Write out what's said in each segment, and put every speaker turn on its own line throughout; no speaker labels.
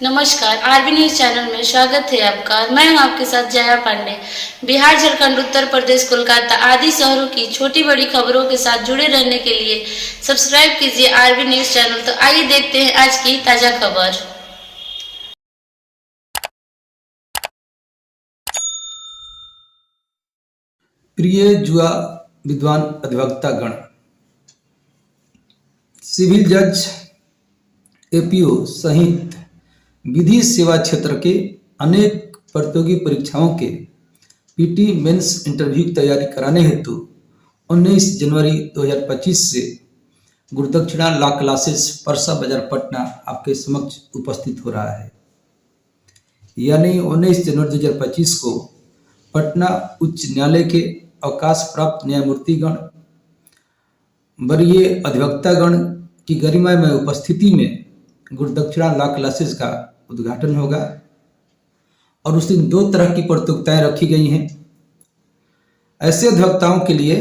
नमस्कार, RB news channel में स्वागत है आपका। मैं हूं आपके साथ जया पांडे। बिहार, झारखंड, उत्तर प्रदेश, कोलकाता आदि शहरों की छोटी बड़ी खबरों के साथ जुड़े रहने के लिए सब्सक्राइब कीजिए आरबी न्यूज चैनल। तो आइए देखते हैं आज की ताजा खबर।
प्रिय युवा विद्वान अधिवक्ता गण, सिविल जज, एपीओ सहित विधि सेवा क्षेत्र के अनेक प्रतियोगी परीक्षाओं के पीटी मेंस इंटरव्यू की तैयारी कराने हेतु 19 जनवरी 2025 से गुरुदक्षिणा लॉ क्लासेस परसा बाजार पटना आपके समक्ष उपस्थित हो रहा है। यानी 19 जनवरी 2025 को पटना उच्च न्यायालय के अवकाश प्राप्त न्यायमूर्तिगण, वरीय अधिवक्तागण की गरिमामय उपस्थिति में गुरुदक्षिणा लॉ क्लासेस का उद्घाटन होगा और उस दिन 2 तरह की प्रतियोगिताएं रखी गई हैं। ऐसे अधिवक्ताओं के लिए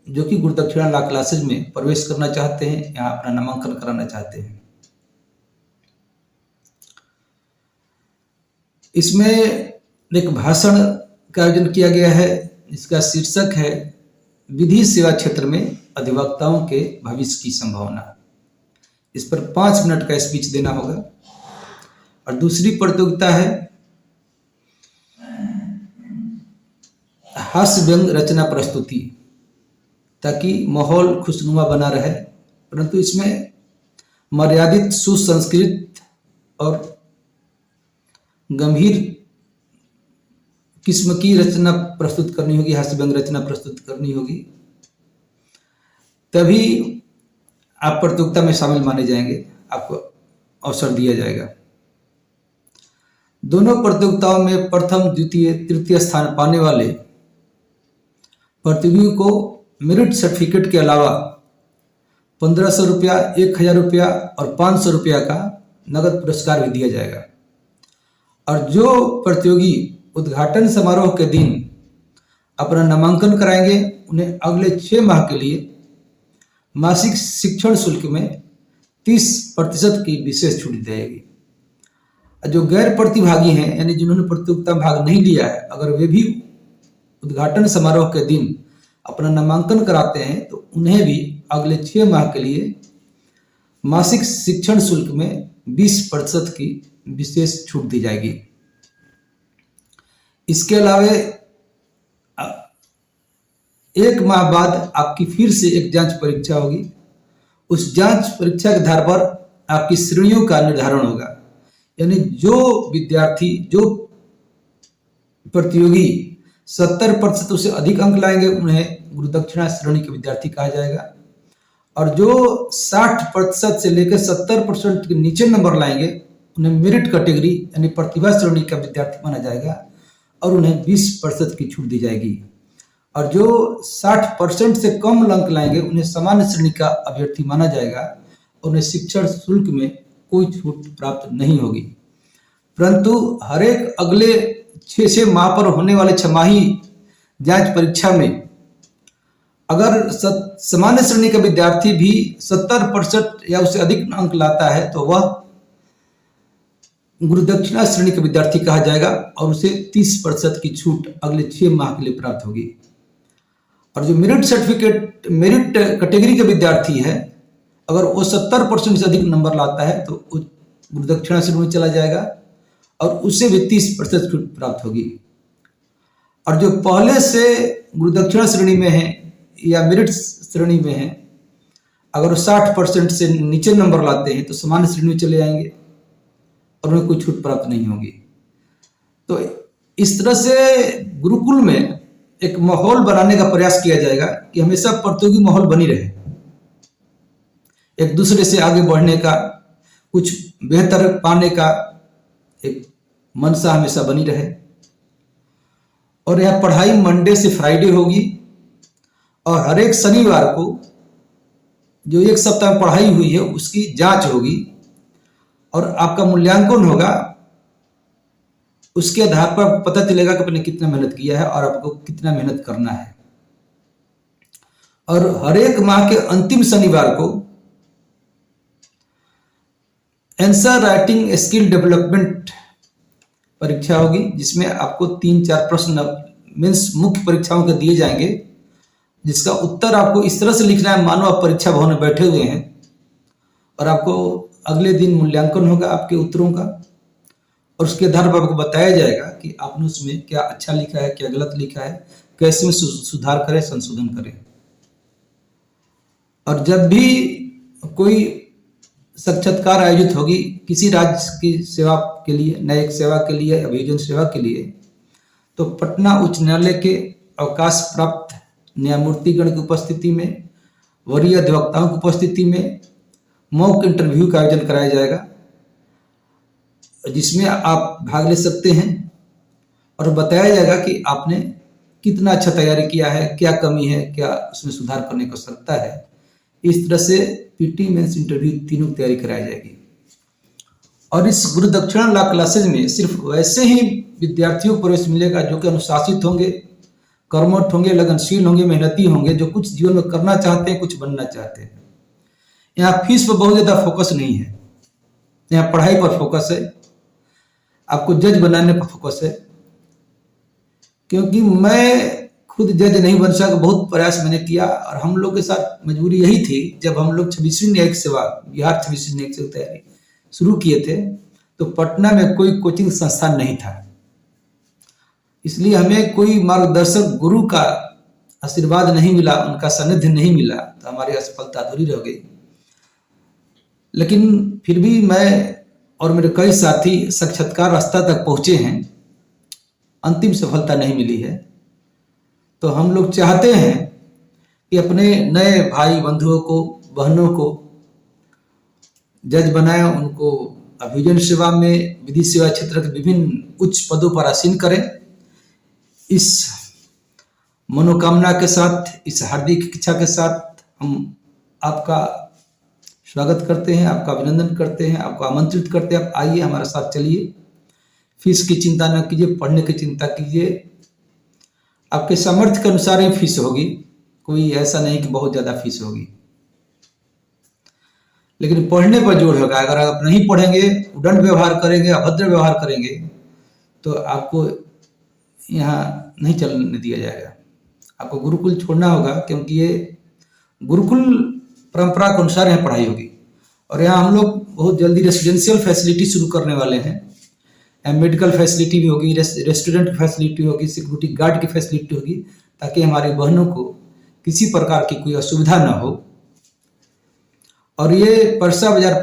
जो कि गुरुदक्षिणा लॉ क्लासेस में प्रवेश करना चाहते हैं, यहाँ अपना नामांकन कराना चाहते हैं। इसमें एक भाषण का आयोजन किया गया है जिसका शीर्षक है विधि सेवा क्षेत्र में अधिवक्ताओं के भविष्य की संभावना। इस पर 5 मिनट का स्पीच देना होगा। और दूसरी प्रतियोगिता है हास्य व्यंग रचना प्रस्तुति, ताकि माहौल खुशनुमा बना रहे, परंतु इसमें मर्यादित सुसंस्कृत और गंभीर किस्म की रचना प्रस्तुत करनी होगी, हास्य व्यंग रचना प्रस्तुत करनी होगी, तभी आप प्रतियोगिता में शामिल माने जाएंगे, आपको अवसर दिया जाएगा। दोनों प्रतियोगिताओं में प्रथम, द्वितीय, तृतीय स्थान पाने वाले प्रतियोगियों को मेरिट सर्टिफिकेट के अलावा 1500 रुपया, 1000 रुपया और 500 रुपया का नगद पुरस्कार भी दिया जाएगा। और जो प्रतियोगी उद्घाटन समारोह के दिन अपना नामांकन कराएंगे, उन्हें अगले 6 माह के लिए मासिक शिक्षण शुल्क में 30% की विशेष छूट दी जाएगी। जो गैर प्रतिभागी हैं, यानी जिन्होंने प्रतियोगिता में भाग नहीं लिया है, अगर वे भी उद्घाटन समारोह के दिन अपना नामांकन कराते हैं तो उन्हें भी अगले 6 माह के लिए मासिक शिक्षण शुल्क में 20% की विशेष छूट दी जाएगी। इसके अलावा 1 माह बाद आपकी फिर से एक जांच परीक्षा होगी। उस जांच परीक्षा के आधार पर आपकी श्रेणियों का निर्धारण होगा। यानी जो विद्यार्थी, जो प्रतियोगी 70% से अधिक अंक लाएंगे, उन्हें गुरुदक्षिणा श्रेणी के विद्यार्थी कहा जाएगा। और जो 60% से लेकर 70% के नीचे नंबर लाएंगे, उन्हें मेरिट कैटेगरी यानी प्रतिभा श्रेणी का विद्यार्थी माना जाएगा और उन्हें 20% की छूट दी जाएगी। और जो 60% से कम अंक लाएंगे, उन्हें सामान्य श्रेणी का अभ्यर्थी माना जाएगा और उन्हें शिक्षण शुल्क में कोई छूट प्राप्त नहीं होगी। परंतु हर एक अगले 6 माह पर होने वाले छमाही जांच परीक्षा में अगर सामान्य श्रेणी का विद्यार्थी भी 70% या उससे अधिक अंक लाता है तो वह गुरुदक्षिणा श्रेणी का विद्यार्थी कहा जाएगा और उसे 30% की छूट अगले 6 माह के लिए प्राप्त होगी। और जो मेरिट सर्टिफिकेट, मेरिट कैटेगरी का विद्यार्थी है, अगर वो 70% से अधिक नंबर लाता है तो गुरुदक्षिणा श्रेणी में चला जाएगा और उसे भी 30% छूट प्राप्त होगी। और जो पहले से गुरुदक्षिणा श्रेणी में है या मेरिट श्रेणी में है, अगर वो 60% से नीचे नंबर लाते हैं तो सामान्य श्रेणी में चले जाएंगे और उन्हें कोई छूट प्राप्त नहीं होगी। तो इस तरह से गुरुकुल में एक माहौल बनाने का प्रयास किया जाएगा कि हमेशा प्रतियोगी माहौल बनी रहे, एक दूसरे से आगे बढ़ने का, कुछ बेहतर पाने का एक मनसा हमेशा बनी रहे। और यह पढ़ाई मंडे से फ्राइडे होगी और हर एक शनिवार को जो 1 सप्ताह में पढ़ाई हुई है उसकी जांच होगी और आपका मूल्यांकन होगा। उसके आधार पर आपको पता चलेगा कि आपने कितना मेहनत किया है और आपको कितना मेहनत करना है। और हर एक माह के अंतिम शनिवार को आंसर राइटिंग स्किल डेवलपमेंट परीक्षा होगी, जिसमें आपको 3-4 प्रश्न मीन्स मुख्य परीक्षाओं के दिए जाएंगे, जिसका उत्तर आपको इस तरह से लिखना है मानो आप परीक्षा भवन में बैठे हुए हैं, और आपको अगले दिन मूल्यांकन होगा आपके उत्तरों का, और उसके आधार पर आपको बताया जाएगा कि आपने उसमें क्या अच्छा लिखा है, क्या गलत लिखा है, कैसे में सुधार करें, संशोधन करें। और जब भी कोई साक्षात्कार आयोजित होगी किसी राज्य की सेवा के लिए, न्यायिक सेवा के लिए, अभियोजन सेवा के लिए, तो पटना उच्च न्यायालय के अवकाश प्राप्त न्यायमूर्तिगण की उपस्थिति में, वरीय अधिवक्ताओं की उपस्थिति में मॉक इंटरव्यू का आयोजन कराया जाएगा, जिसमें आप भाग ले सकते हैं और बताया जाएगा कि आपने कितना अच्छा तैयारी किया है, क्या कमी है, क्या उसमें सुधार करने की आवश्यकता है। इस तरह से पीटी मेंस इंटरव्यू तीनों की तैयारी कराई जाएगी। और इस गुरु दक्षिणा लॉ क्लासेज में सिर्फ वैसे ही विद्यार्थियों को प्रवेश मिलेगा जो कि अनुशासित होंगे, कर्मठ होंगे, लगनशील होंगे, मेहनती होंगे, जो कुछ जीवन में करना चाहते हैं, कुछ बनना चाहते हैं। यहाँ फीस पर बहुत ज्यादा फोकस नहीं है, यहाँ पढ़ाई पर फोकस है, आपको जज बनाने पर फोकस है। क्योंकि मैं खुद जज नहीं बन सका, बहुत प्रयास मैंने किया, और हम लोग के साथ मजबूरी यही थी, जब हम लोग 26वीं न्यायिक सेवा, बिहार 26वीं न्यायिक सेवा तैयारी शुरू किए थे, तो पटना में कोई कोचिंग संस्थान नहीं था, इसलिए हमें कोई मार्गदर्शक गुरु का आशीर्वाद नहीं मिला, उनका सानिध्य नहीं मिला, तो हमारी असफलता अधूरी रह गई। लेकिन फिर भी मैं और मेरे कई साथी साक्षात्कार रास्ता तक पहुंचे हैं, अंतिम सफलता नहीं मिली है। तो हम लोग चाहते हैं कि अपने नए भाई बंधुओं को, बहनों को जज बनाएं, उनको अभियोजन सेवा में, विधि सेवा क्षेत्र के विभिन्न उच्च पदों पर आसीन करें। इस मनोकामना के साथ, इस हार्दिक इच्छा के साथ हम आपका स्वागत करते हैं, आपका अभिनंदन करते हैं, आपको आमंत्रित करते हैं, आप आइए हमारे साथ चलिए। फीस की चिंता न कीजिए, पढ़ने की चिंता कीजिए, आपके सामर्थ्य के अनुसार ही फीस होगी, कोई ऐसा नहीं कि बहुत ज्यादा फीस होगी, लेकिन पढ़ने पर जोर होगा। अगर आप नहीं पढ़ेंगे, उदंड व्यवहार करेंगे, अभद्र व्यवहार करेंगे, तो आपको यहाँ नहीं चलने दिया जाएगा, आपको गुरुकुल छोड़ना होगा, क्योंकि ये गुरुकुल परंपरा के अनुसार यहाँ पढ़ाई होगी। और यहाँ हम लोग बहुत जल्दी रेसिडेंशियल फैसिलिटी शुरू करने वाले हैं, मेडिकल फैसिलिटी भी होगी, रेस्टोरेंट की फैसिलिटी होगी, सिक्योरिटी गार्ड की फैसिलिटी होगी, ताकि हमारी बहनों को किसी प्रकार की कोई असुविधा ना हो। और ये परसा बाजार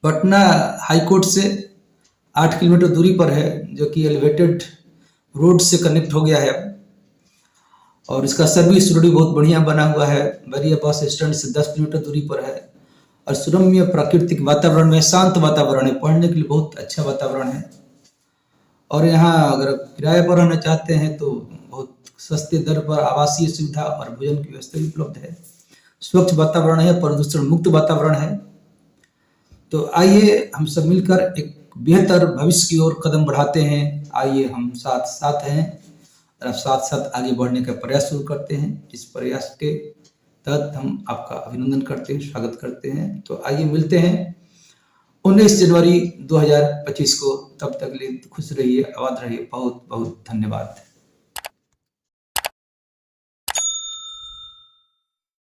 पटना हाई कोर्ट से 8 किलोमीटर दूरी पर है, जो कि एलिवेटेड रोड से कनेक्ट हो गया है, और इसका सर्विस रोड भी बहुत बढ़िया बना हुआ है। बरिया बस स्टैंड से 10 किलोमीटर दूरी पर है, और सुरम्य प्राकृतिक वातावरण में, शांत वातावरण है, पढ़ने के लिए बहुत अच्छा वातावरण है। और यहाँ अगर किराए पर रहना चाहते हैं तो बहुत सस्ते दर पर आवासीय सुविधा और भोजन की व्यवस्था भी उपलब्ध है। स्वच्छ वातावरण है, प्रदूषण मुक्त वातावरण है। तो आइए हम सब मिलकर एक बेहतर भविष्य की ओर कदम बढ़ाते हैं। आइए हम साथ साथ हैं, और साथ साथ आगे बढ़ने का प्रयास शुरू करते हैं। इस प्रयास के तहत हम आपका अभिनंदन करते हैं, स्वागत करते हैं। तो आइए मिलते हैं 19 जनवरी 2025 को। तब तक के लिए खुश रहिए, आबाद रहिए। बहुत बहुत धन्यवाद।